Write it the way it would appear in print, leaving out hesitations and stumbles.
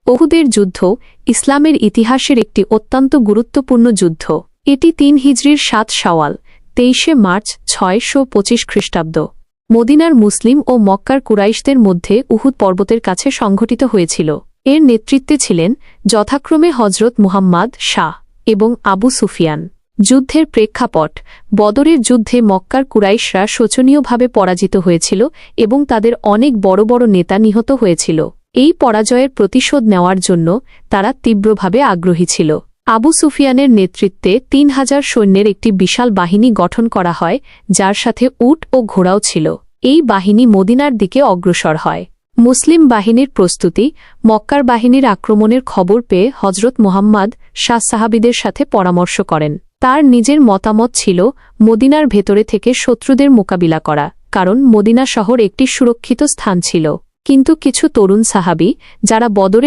উহুদের যুদ্ধ ইসলামের ইতিহাসের একটি অত্যন্ত গুরুত্বপূর্ণ যুদ্ধ। এটি ৩ হিজরির ৭ শাওয়াল ২৩ মার্চ ৬২৫ খ্রিস্টাব্দ মদিনার মুসলিম ও মক্কার কুরাইশদের মধ্যে উহুদ পর্বতের কাছে সংঘটিত হয়েছিল। এর নেতৃত্বে ছিলেন যথাক্রমে হজরত মুহাম্মদ শাহ এবং আবু সুফিয়ান। যুদ্ধের প্রেক্ষাপট: বদরের যুদ্ধে মক্কার কুরাইশরা শোচনীয়ভাবে পরাজিত হয়েছিল এবং তাদের অনেক বড় বড় নেতা নিহত হয়েছিল। এই পরাজয়ের প্রতিশোধ নেওয়ার জন্য তারা তীব্রভাবে আগ্রহী ছিল। আবু সুফিয়ানের নেতৃত্বে ৩,০০০ সৈন্যের একটি বিশাল বাহিনী গঠন করা হয়, যার সাথে উট ও ঘোড়াও ছিল। এই বাহিনী মদিনার দিকে অগ্রসর হয়। মুসলিম বাহিনীর প্রস্তুতি: মক্কার বাহিনীর আক্রমণের খবর পেয়ে হজরত মুহাম্মদ শাহ সাহাবীদের সাথে পরামর্শ করেন। তার নিজের মতামত ছিল মদিনার ভেতরে থেকে শত্রুদের মোকাবিলা করা, কারণ মদিনা শহর একটি সুরক্ষিত স্থান ছিল। কিন্তু কিছু তরুণ সাহাবী, যারা বদরের